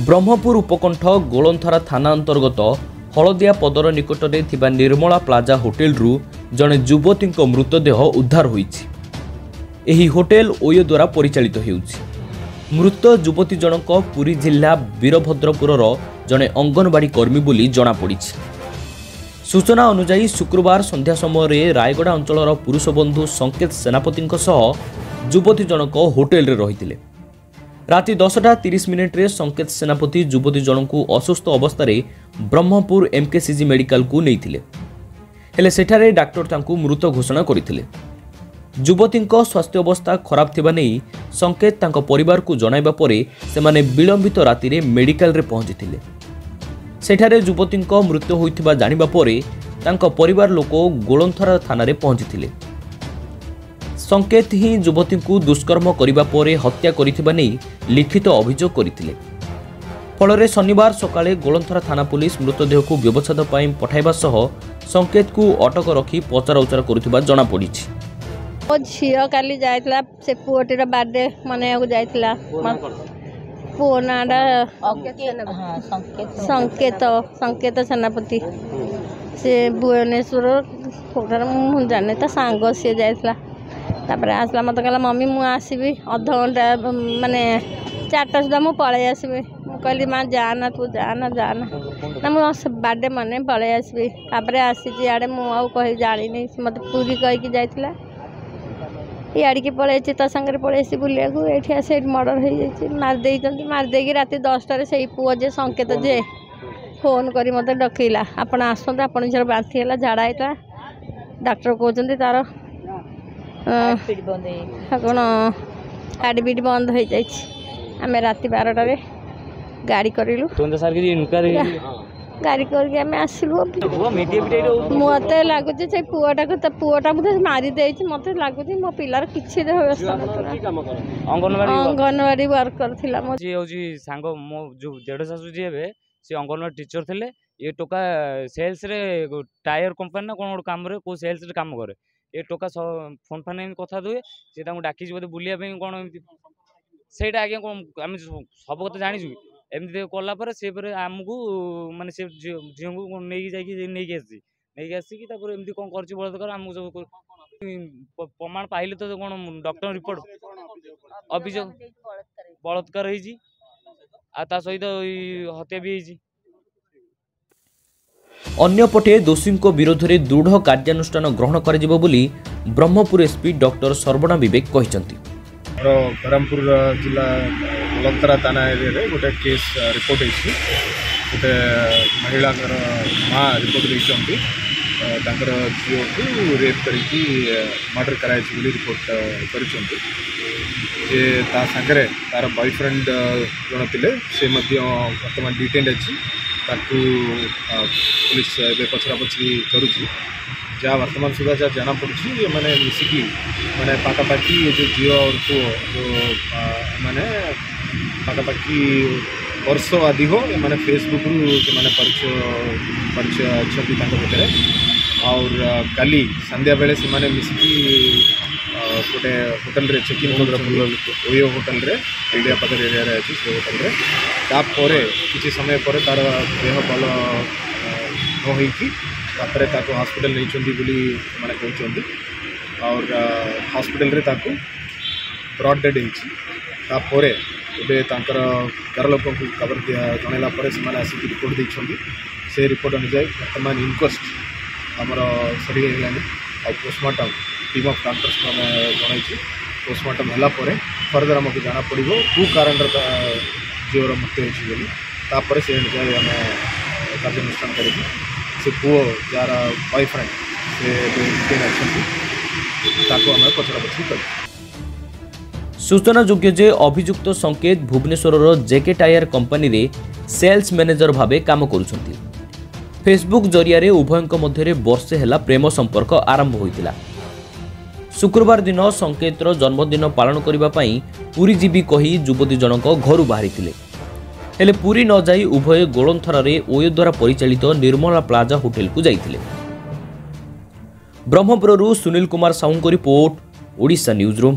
ब्रह्मपुर उपकंठ गोलंथरा थाना अंतर्गत हलदिया पदर निकट में निर्मला प्लाजा होटेल जड़े युवती मृतदेह उद्धार होती। होटेल ओयो द्वारा परिचालित होउछि। मृत युवती जनक पुरी जिला वीरभद्रपुर जड़े अंगनवाड़ी कर्मी बोली जनापड़ी। सूचना अनुसार शुक्रवार संध्या समय रायगड़ा अंचल पुरुष बंधु संकेत सेनापति युवती जनक होटेल रे रहिथिले। राति 10:30 संकेत सेनापति युवती जनक असुस्थ अवस्था ब्रह्मपुर एमकेसीजी मेडिकल को नहीं हेले सेठारे डाक्टर तांकु मृत घोषणा करथिले। युवती स्वास्थ्य अवस्था खराब थिबा नहीं संकेत तांको परिवार को जणाइबा परे सेमाने विलंबित राति रे मेडिकल रे पहुंचिथिले। सेठारे युवती मृत्यु होइथिबा जानिबा परे तांको परिवार लोक गोलंथरा थाना रे पहुंचिथिले। संकेत ही युवती को दुष्कर्म करिबा परे हत्या करिथिबा नहीं लिखित अभियोग करथिले। फल शनिवार सकाळे गोलंथरा थाना पुलिस मृतदेह को व्यवच्छेद पई पठाइबा सह संकेत को अटक रखी पचरा उचरा करुथिबा जणा पड़िछि। ओ झियो काली जायतला से पुओटीर बर्थडे मनायाको जायतला। पुओ नाडा संकेत सेनापति से भुवनेश्वर कोठार जाने ता सांग से जायतला। तापर आसला मत कहला मम्मी मु आसबी अध घंटा माने 4टा सुधा मु पळे आसबी। मु कहली मां जाना तू जाना ना मु बर्थडे मने पळे आसबी। तापर आसी आड़े मु आउ कहि जानी नहीं मत पूरी कहि कि जायतला याड़ी के पळे ता संगे पळे आसी बुलिया को एठी आसे मर्डर हो जाई मार देकी राति 10टारे से पुओ जे संकेत जे फोन करी मते डकैला आपण आसंत आपण झर बांथी हला झाड़ा आइता डॉक्टर कहउचंदी तार कौन हार्टबीट बंद हो जाए। आम राति 12टारे गाड़ी करूँ गाड़ी करके आम आसलु मत लगुच से पुआटा मुझे मारिदे मत लगुच मो पिलार किसी अंगनवाड़ी वर्कर थी सांग मो जो देढ़ शाशु जी हे सी अंगनवाड़ी टीचर थे। ये टोका सेल्स रे टायर कंपनी ना कौन काम रे को सेल्स रे काम करे ये टोका फोन फान कथा दुए सी डाकी बोलते बुलिया कौन एमती सहीटा आज्ञा कौन आम सब कथा जाचु एमती कलापर सी आमको मानने से झील को नहीं आसिकी एमती कौन कर बलात्कार आमको सब प्रमाण पाइले तो कौन डॉक्टर रिपोर्ट अभियोग बलात्कार होता सहित हत्या भी होती। अन्यपटे दोषी विरोध में दृढ़ कार्यानुष्ठान ग्रहण करिजिबो बोली ब्रह्मपुर एसपी डॉक्टर सर्वणा विवेक कहिसंती। ब्रह्मपुर जिला गोलंथरा थाना एरिया गोटे केस रिपोर्ट होती गोटे महिला माँ रिपोर्ट देती झील को रेप करके मर्डर कराई रिपोर्ट कर तार बॉयफ्रेंड जन थे से बर्तमान डिटेन अच्छी पुलिस पचरा पचरी करुच्ची जहाँ वर्तमान सुधा जहाँ जना पड़ी मैंने मिसिकी मैंने पाखापाखि जो झील और पुओ जो मैंने पाखापाखि वर्ष अधिक मैंने फेसबुक मैंने परिचय अच्छा भितर और काली संध्या बेले से मैंने मिसिकी गोटे होटेल रे चेक इन ओयो होटेल रे इंडिया पदर एरिया रे अच्छी से होटेल रे तापर किसी समय पर तार देह भल न होपर हॉस्पिटल नहीं मैंने कहते और हॉस्पिटल रे ब्रॉड डेड होपर एवं घर लोक खबर जनला से आसिक रिपोर्ट देते से रिपोर्ट अनुसार बर्तमान इनक्वेस्ट आमर सरी और पोस्टमार्टम टीम ऑफ डॉक्टर्स को जन पोस्टमार्टम होगापर फर्दर आमको जना पड़ो कौ कारण झीवर मृत्यु होपर से अनुसार आम कार्यानुष्ठान कर पुओ जार बॉयफ्रेंड से अच्छा पचरा पचरी कर। सूचना योग्य जे अभियुक्त संकेत भुवनेश्वर जेके टायर कंपनी रे सेल्स मैनेजर भावे काम करुछंती। फेसबुक जरिया रे उभयंक मध्य वर्षे हेला प्रेम संपर्क आरंभ होइतिला। शुक्रवार दिन संकेतर जन्मदिन पालन करबा पई पुरी जीवी कही युवती जनक घर बाहरी हेले पुरी न जाई उभय गोलंथरा रे ओयो द्वारा परिचालित निर्मला प्लाजा होटेल को जाइथिले। ब्रह्मपुररू सुनील कुमार साहू को रिपोर्ट, ओडिशा न्यूज रूम।